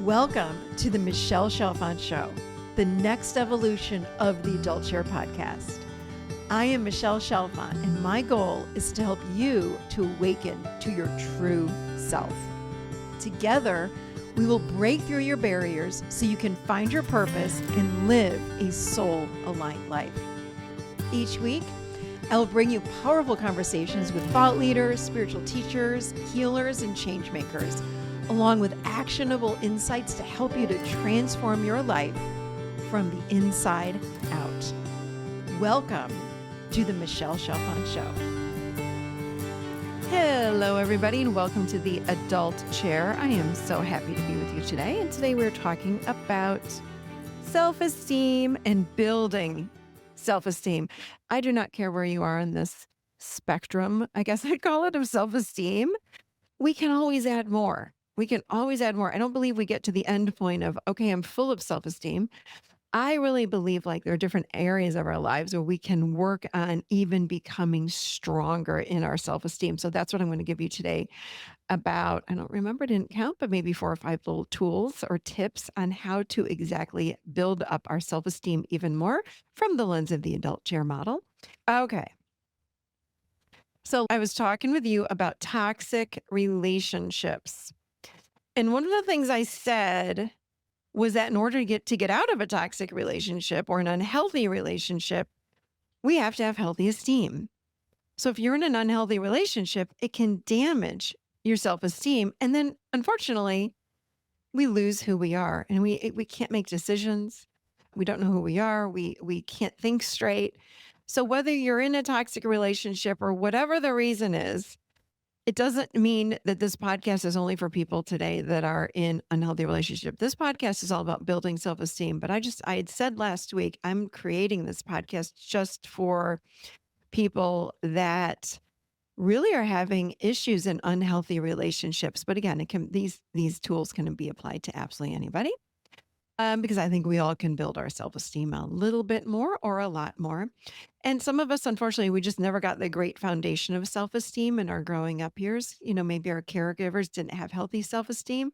Welcome to the Michelle Chalfant Show, the next evolution of the Adult Chair podcast. I am Michelle Chalfant, and my goal is to help you to awaken to your true self. Together, we will break through your barriers so you can find your purpose and live a soul-aligned life. Each week, I will bring you powerful conversations with thought leaders, spiritual teachers, healers, and change makers, along with actionable insights to help you to transform your life from the inside out. Welcome to the Michelle Chalfant Show. Hello, everybody, and welcome to the Adult Chair. I am so happy to be with you today. And today we're talking about self-esteem and building self-esteem. I do not care where you are in this spectrum, I guess I'd call it, of self-esteem. We can always add more. We can always add more. I don't believe we get to the end point of, okay, I'm full of self-esteem. I really believe like there are different areas of our lives where we can work on even becoming stronger in our self-esteem. So that's what I'm going to give you today about, I don't remember, I didn't count, but maybe 4 or 5 little tools or tips on how to exactly build up our self-esteem even more from the lens of the adult chair model. Okay. So I was talking with you about toxic relationships. And one of the things I said was that in order to get out of a toxic relationship or an unhealthy relationship, we have to have healthy esteem. So if you're in an unhealthy relationship, it can damage your self-esteem. And then unfortunately, we lose who we are and we can't make decisions. We don't know who we are. We can't think straight. So whether you're in a toxic relationship or whatever the reason is, it doesn't mean that this podcast is only for people today that are in unhealthy relationship. This podcast is all about building self-esteem. But I had said last week, I'm creating this podcast just for people that really are having issues in unhealthy relationships. But again, these tools can be applied to absolutely anybody. Because I think we all can build our self-esteem a little bit more or a lot more. And some of us, unfortunately, we just never got the great foundation of self-esteem in our growing up years. You know, maybe our caregivers didn't have healthy self-esteem.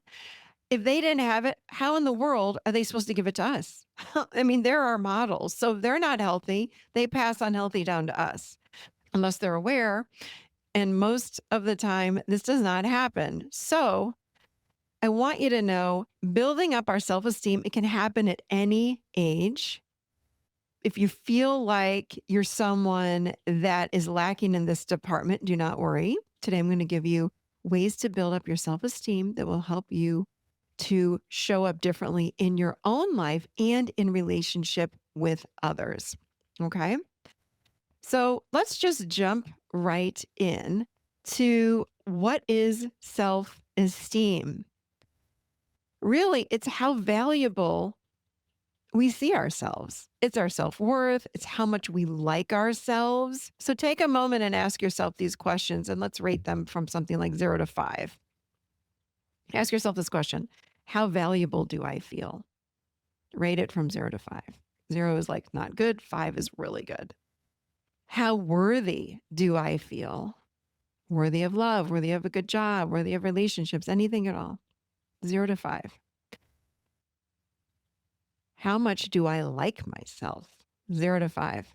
If they didn't have it, how in the world are they supposed to give it to us? I mean, they're our models. So if they're not healthy, they pass unhealthy down to us, unless they're aware. And most of the time, this does not happen. So I want you to know, building up our self-esteem, it can happen at any age. If you feel like you're someone that is lacking in this department, do not worry. Today, I'm going to give you ways to build up your self-esteem that will help you to show up differently in your own life and in relationship with others. Okay? So let's just jump right in to what is self-esteem. Really, it's how valuable we see ourselves. It's our self-worth. It's how much we like ourselves. So take a moment and ask yourself these questions, and let's rate them from something like 0 to 5. Ask yourself this question: how valuable do I feel? Rate it from 0 to 5. 0 is like not good. 5 is really good. How worthy do I feel? Worthy of love, worthy of a good job, worthy of relationships, anything at all. 0 to 5. How much do I like myself? 0 to 5.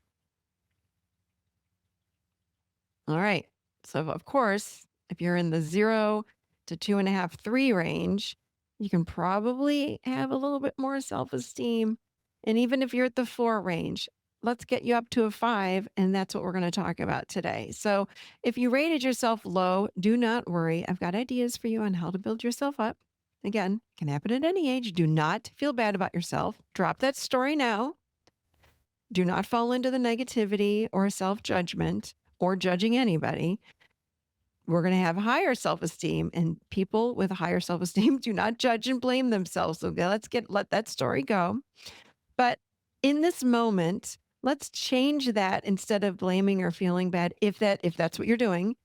All right. So of course, if you're in the 0 to 2.5, 3 range, you can probably have a little bit more self-esteem. And even if you're at the 4 range, let's get you up to a 5. And that's what we're going to talk about today. So if you rated yourself low, do not worry. I've got ideas for you on how to build yourself up. Again, can happen at any age. Do not feel bad about yourself. Drop that story now. Do not fall into the negativity or self-judgment or judging anybody. We're going to have higher self-esteem, and people with higher self-esteem do not judge and blame themselves. So let that story go. But in this moment, let's change that. Instead of blaming or feeling bad, if that's what you're doing,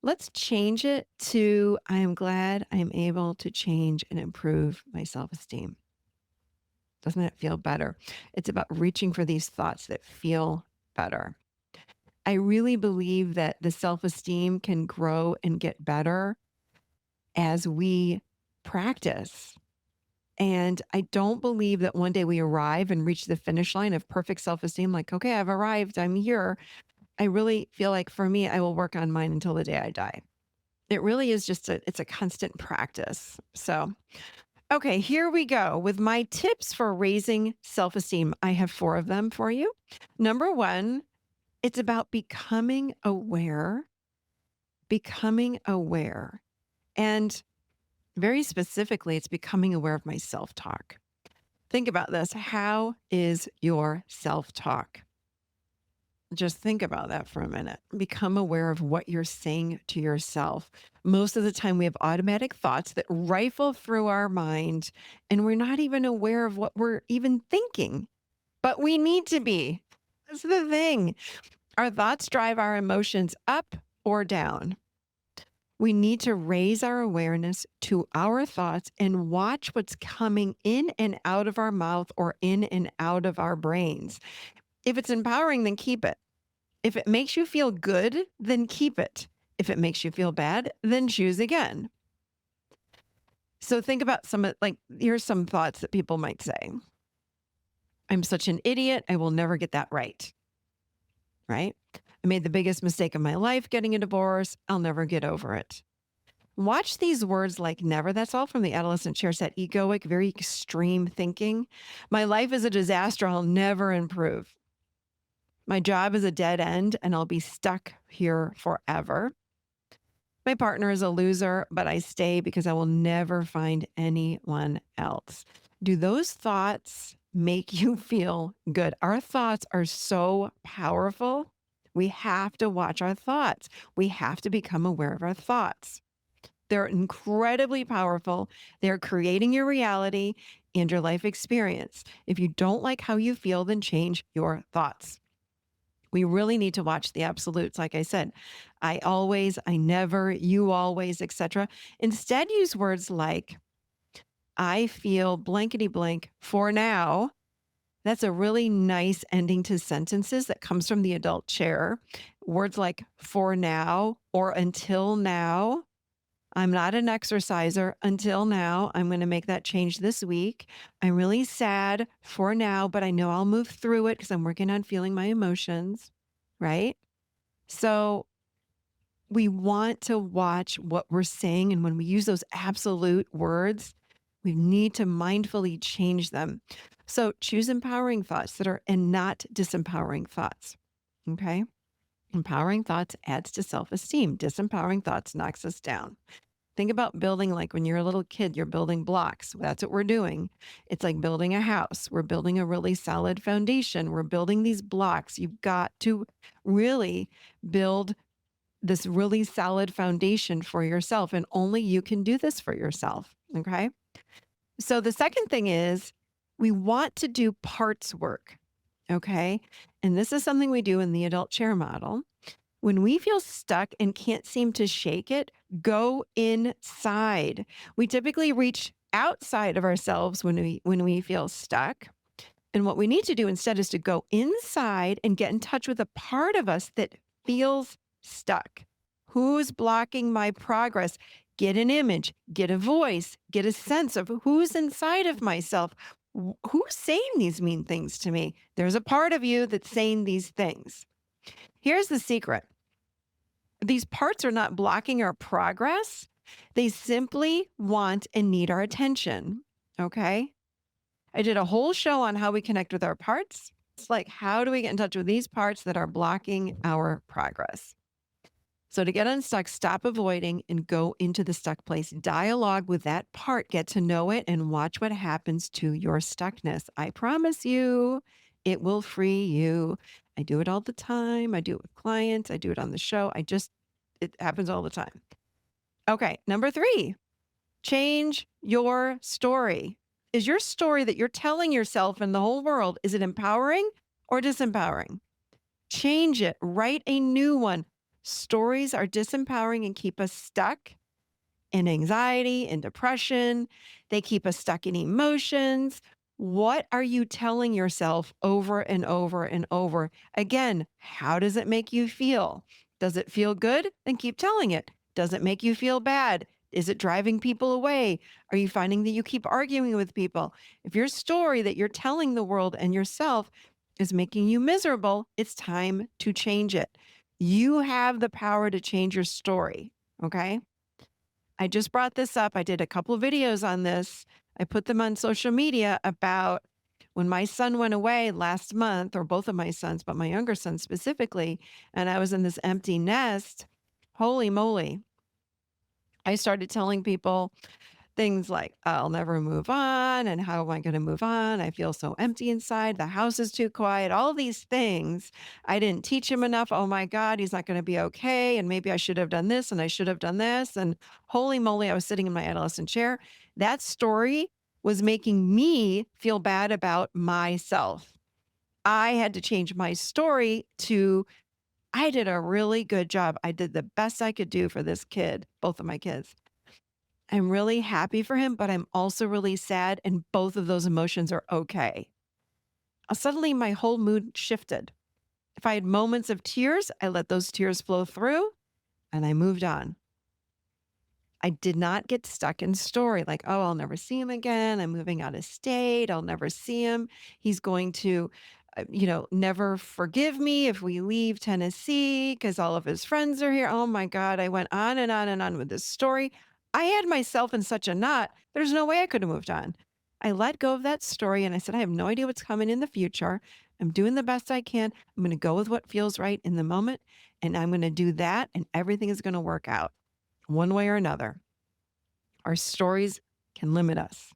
let's change it to, I am glad I am able to change and improve my self-esteem. Doesn't it feel better? It's about reaching for these thoughts that feel better. I really believe that the self-esteem can grow and get better as we practice, And I don't believe that one day we arrive and reach the finish line of perfect self-esteem, like, okay, I've arrived, I'm here. I really feel like for me, I will work on mine until the day I die. It really is just it's a constant practice. So, okay, here we go with my tips for raising self-esteem. I have 4 of them for you. Number 1, it's about becoming aware, becoming aware. And very specifically, it's becoming aware of my self-talk. Think about this. How is your self-talk? Just think about that for a minute. Become aware of what you're saying to yourself. Most of the time, we have automatic thoughts that rifle through our mind, and we're not even aware of what we're even thinking, but we need to be. That's the thing. Our thoughts drive our emotions up or down. We need to raise our awareness to our thoughts and watch what's coming in and out of our mouth or in and out of our brains. If it's empowering, then keep it. If it makes you feel good, then keep it. If it makes you feel bad, then choose again. So think about here's some thoughts that people might say. I'm such an idiot. I will never get that right. Right? I made the biggest mistake of my life getting a divorce. I'll never get over it. Watch these words like never. That's all from the adolescent chair set. Egoic, very extreme thinking. My life is a disaster. I'll never improve. My job is a dead end and I'll be stuck here forever. My partner is a loser, but I stay because I will never find anyone else. Do those thoughts make you feel good? Our thoughts are so powerful. We have to watch our thoughts. We have to become aware of our thoughts. They're incredibly powerful. They're creating your reality and your life experience. If you don't like how you feel, then change your thoughts. We really need to watch the absolutes. Like I said, I always, I never, you always, etc. Instead, use words like, I feel blankety blank for now. That's a really nice ending to sentences that comes from the adult chair. Words like for now or until now. I'm not an exerciser until now. I'm going to make that change this week. I'm really sad for now, but I know I'll move through it because I'm working on feeling my emotions, right? So we want to watch what we're saying. And when we use those absolute words, we need to mindfully change them. So choose empowering thoughts and not disempowering thoughts. Okay. Empowering thoughts adds to self-esteem. Disempowering thoughts knocks us down. Think about building like when you're a little kid, you're building blocks. That's what we're doing. It's like building a house. We're building a really solid foundation. We're building these blocks. You've got to really build this really solid foundation for yourself. And only you can do this for yourself. Okay. So the second thing is we want to do parts work. Okay. And this is something we do in the adult chair model. When we feel stuck and can't seem to shake it, go inside. We typically reach outside of ourselves when we feel stuck. And what we need to do instead is to go inside and get in touch with a part of us that feels stuck. Who's blocking my progress? Get an image, get a voice, get a sense of who's inside of myself. Who's saying these mean things to me? There's a part of you that's saying these things. Here's the secret. These parts are not blocking our progress. They simply want and need our attention. Okay. I did a whole show on how we connect with our parts. It's like, how do we get in touch with these parts that are blocking our progress? So to get unstuck, stop avoiding and go into the stuck place. Dialogue with that part, get to know it, and watch what happens to your stuckness. I promise you, it will free you. I do it all the time. I do it with clients. I do it on the show. It happens all the time. Okay, number 3, change your story. Is your story that you're telling yourself and the whole world, is it empowering or disempowering? Change it. Write a new one. Stories are disempowering and keep us stuck in anxiety and depression. They keep us stuck in emotions. What are you telling yourself over and over and over? Again, how does it make you feel? Does it feel good? Then keep telling it. Does it make you feel bad? Is it driving people away? Are you finding that you keep arguing with people? If your story that you're telling the world and yourself is making you miserable, it's time to change it. You have the power to change your story. Okay. I just brought this up. I did a couple of videos on this. I put them on social media about when my son went away last month, or both of my sons, but my younger son specifically, and I was in this empty nest. Holy moly. I started telling people things like, I'll never move on. And how am I going to move on? I feel so empty inside. The house is too quiet. All these things. I didn't teach him enough. Oh my God, he's not going to be okay. And maybe I should have done this and I should have done this. And holy moly, I was sitting in my adolescent chair. That story was making me feel bad about myself. I had to change my story to, I did a really good job. I did the best I could do for this kid, both of my kids. I'm really happy for him, but I'm also really sad. And both of those emotions are okay. Suddenly, my whole mood shifted. If I had moments of tears, I let those tears flow through and I moved on. I did not get stuck in story like, oh, I'll never see him again. I'm moving out of state. I'll never see him. He's going to, never forgive me if we leave Tennessee because all of his friends are here. Oh my God. I went on and on and on with this story. I had myself in such a knot. There's no way I could have moved on. I let go of that story and I said, I have no idea what's coming in the future. I'm doing the best I can. I'm going to go with what feels right in the moment. And I'm going to do that. And everything is going to work out one way or another. Our stories can limit us.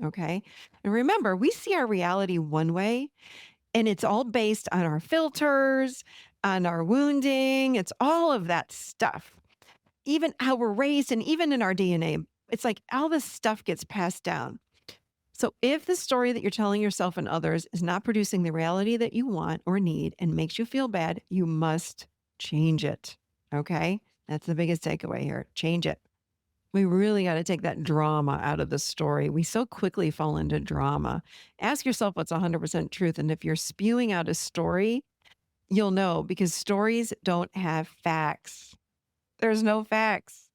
Okay. And remember, we see our reality one way, and it's all based on our filters, on our wounding. It's all of that stuff. Even how we're raised and even in our DNA, it's like all this stuff gets passed down. So if the story that you're telling yourself and others is not producing the reality that you want or need and makes you feel bad, you must change it. Okay. That's the biggest takeaway here. Change it. We really got to take that drama out of the story. We so quickly fall into drama. Ask yourself what's 100% truth. And if you're spewing out a story, you'll know because stories don't have facts. There's no facts.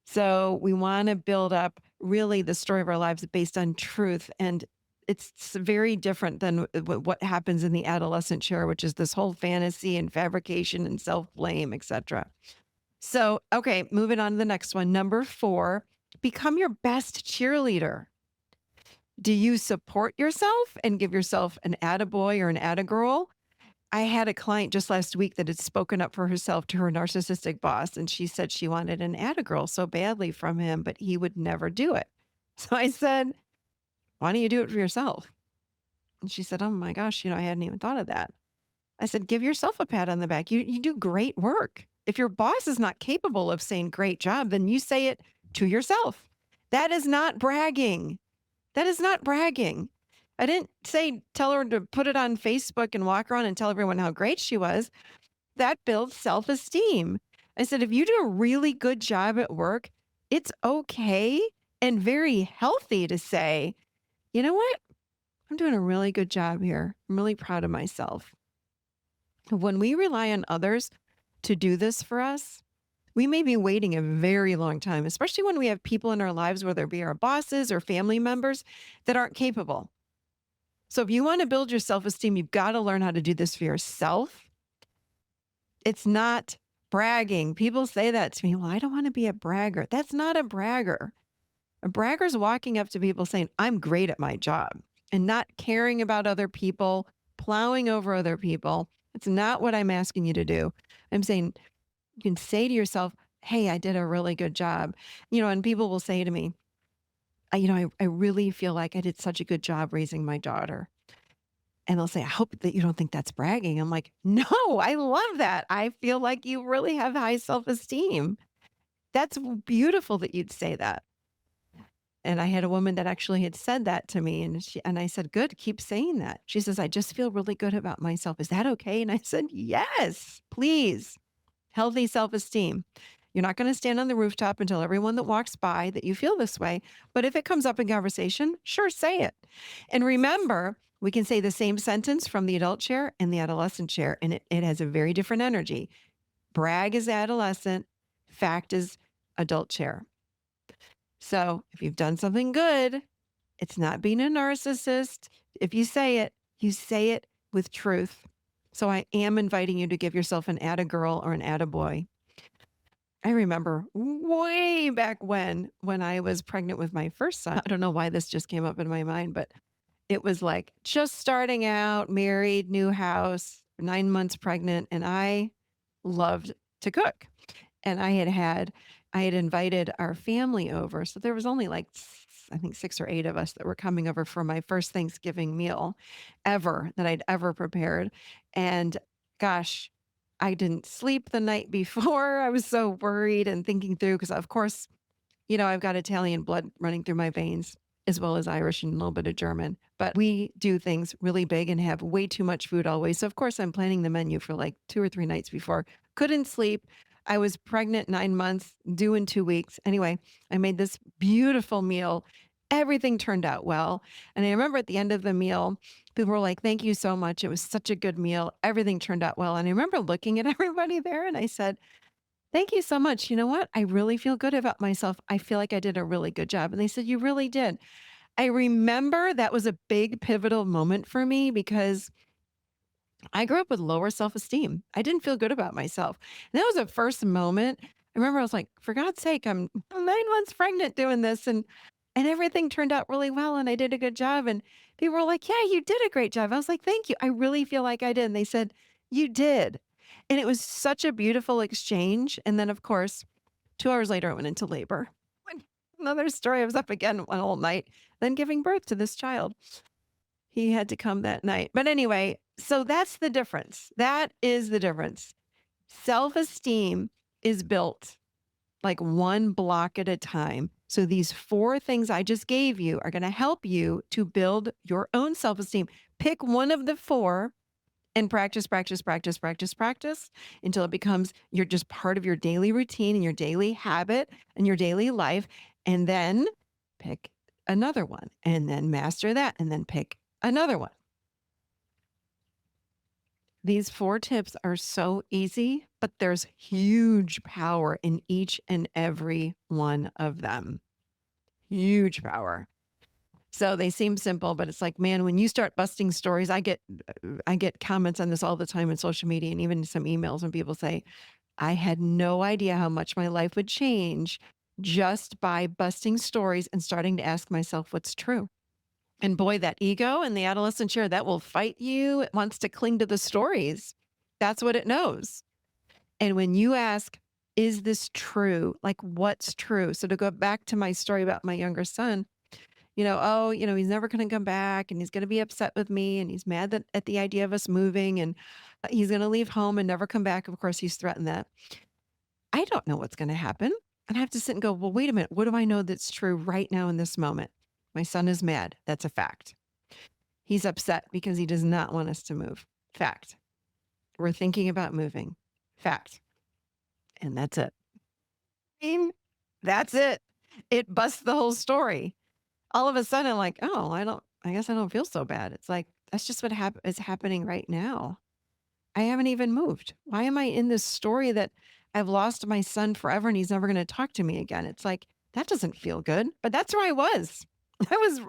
So we want to build up really the story of our lives based on truth. And it's very different than what happens in the adolescent chair, which is this whole fantasy and fabrication and self-blame, etc. So, okay, moving on to the next one. Number 4, become your best cheerleader. Do you support yourself and give yourself an attaboy or an attagirl? I had a client just last week that had spoken up for herself to her narcissistic boss, and she said she wanted an attagirl so badly from him, but he would never do it. So I said, why don't you do it for yourself? And she said, oh my gosh, I hadn't even thought of that. I said, give yourself a pat on the back. You do great work. If your boss is not capable of saying great job, then you say it to yourself. That is not bragging. That is not bragging. I didn't say tell her to put it on Facebook and walk around and tell everyone how great she was. That builds self-esteem. I said, if you do a really good job at work, it's okay and very healthy to say, you know what? I'm doing a really good job here. I'm really proud of myself. When we rely on others to do this for us, we may be waiting a very long time, especially when we have people in our lives, whether it be our bosses or family members, that aren't capable. So if you want to build your self-esteem, you've got to learn how to do this for yourself. It's not bragging. People say that to me. Well, I don't want to be a bragger. That's not a bragger. A bragger is walking up to people saying, I'm great at my job, and not caring about other people, plowing over other people. It's not what I'm asking you to do. I'm saying you can say to yourself, hey, I did a really good job. And people will say to me, I really feel like I did such a good job raising my daughter. And they'll say, I hope that you don't think that's bragging. I'm like, no, I love that. I feel like you really have high self-esteem. That's beautiful that you'd say that. And I had a woman that actually had said that to me. And I said, good, keep saying that. She says, I just feel really good about myself. Is that okay? And I said, yes, please. Healthy self-esteem. You're not going to stand on the rooftop and tell everyone that walks by that you feel this way. But if it comes up in conversation, sure, say it. And remember, we can say the same sentence from the adult chair and the adolescent chair, and it has a very different energy. Brag is adolescent. Fact is adult chair. So if you've done something good, it's not being a narcissist. If you say it with truth. So I am inviting you to give yourself an atta girl or an atta boy. I remember way back when I was pregnant with my first son. I don't know why this just came up in my mind, but it was like just starting out, married, new house, 9 months pregnant, and I loved to cook. And I had invited our family over. So there was only like I think 6 or 8 of us that were coming over for my first Thanksgiving meal ever that I'd ever prepared. And gosh, I didn't sleep the night before. I was so worried and thinking through because of course, I've got Italian blood running through my veins as well as Irish and a little bit of German. But we do things really big and have way too much food always. So of course I'm planning the menu for like 2 or 3 nights before. Couldn't sleep. I was pregnant 9 months, due in 2 weeks. Anyway, I made this beautiful meal. Everything turned out well. And I remember at the end of the meal, people were like, "Thank you so much. It was such a good meal. Everything turned out well." And I remember looking at everybody there and I said, "Thank you so much. You know what? I really feel good about myself. I feel like I did a really good job." And they said, "You really did." I remember that was a big pivotal moment for me because I grew up with lower self-esteem. I didn't feel good about myself. And that was the first moment. I remember I was like, for God's sake, I'm 9 months pregnant doing this and everything turned out really well and I did a good job. And people were like, "Yeah, you did a great job." I was like, "Thank you. I really feel like I did." And they said, "You did." And it was such a beautiful exchange. And then of course, 2 hours later, I went into labor. Another story. I was up again one whole night, then giving birth to this child. He had to come that night. But anyway, so that's the difference. That is the difference. Self-esteem is built like one block at a time. So these 4 things I just gave you are going to help you to build your own self-esteem. Pick one of the 4 and practice, practice, practice, practice, practice until it becomes you're just part of your daily routine and your daily habit and your daily life. And then pick another one and then master that and then pick another one. These 4 tips are so easy, but there's huge power in each and every one of them. Huge power. So they seem simple, but it's like, man, when you start busting stories, I get comments on this all the time in social media and even some emails when people say, "I had no idea how much my life would change just by busting stories and starting to ask myself what's true." And boy, that ego and the adolescent chair, that will fight you. It wants to cling to the stories. That's what it knows. And when you ask, is this true? Like, what's true? So to go back to my story about my younger son, he's never going to come back and he's going to be upset with me and he's mad at the idea of us moving and he's going to leave home and never come back. Of course, he's threatened that. I don't know what's going to happen. And I have to sit and go, well, wait a minute. What do I know that's true right now in this moment? My son is mad. That's a fact. He's upset because he does not want us to move. Fact. We're thinking about moving. Fact. And that's it. That's it. It busts the whole story. All of a sudden, I'm like, oh, I guess I don't feel so bad. It's like, that's just what is happening right now. I haven't even moved. Why am I in this story that I've lost my son forever and he's never going to talk to me again? It's like, that doesn't feel good, but that's where I was.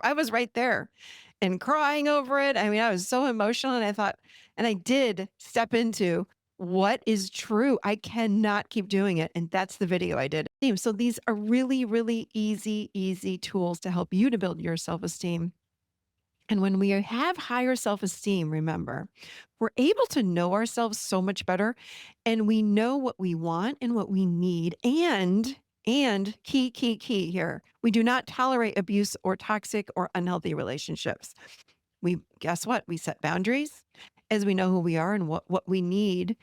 I was right there and crying over it. I mean, I was so emotional and I did step into what is true. I cannot keep doing it. And that's the video I did. So these are really, really easy tools to help you to build your self-esteem. And when we have higher self-esteem, remember, we're able to know ourselves so much better and we know what we want and what we need. And key here, we do not tolerate abuse or toxic or unhealthy relationships. Guess what? We set boundaries as we know who we are and what we need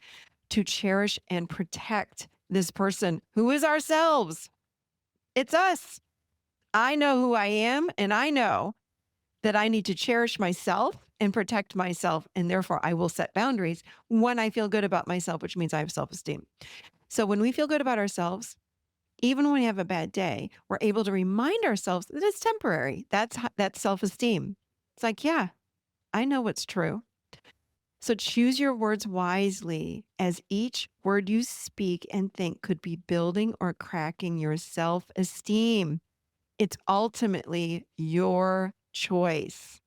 to cherish and protect this person who is ourselves. It's us. I know who I am, and I know that I need to cherish myself and protect myself, and therefore I will set boundaries when I feel good about myself, which means I have self-esteem. So when we feel good about ourselves, even when we have a bad day, we're able to remind ourselves that it's temporary. That's self-esteem. It's like, yeah, I know what's true. So choose your words wisely, as each word you speak and think could be building or cracking your self-esteem. It's ultimately your choice.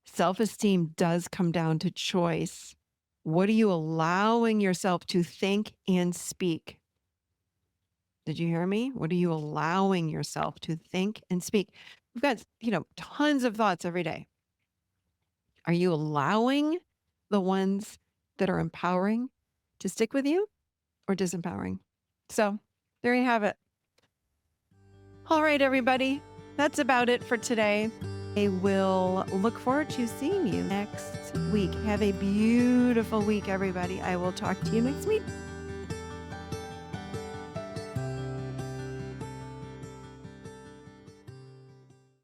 Self-esteem does come down to choice. What are you allowing yourself to think and speak? Did you hear me? What are you allowing yourself to think and speak? We've got, tons of thoughts every day. Are you allowing the ones that are empowering to stick with you or disempowering? So there you have it. All right, everybody. That's about it for today. I will look forward to seeing you next week. Have a beautiful week, everybody. I will talk to you next week.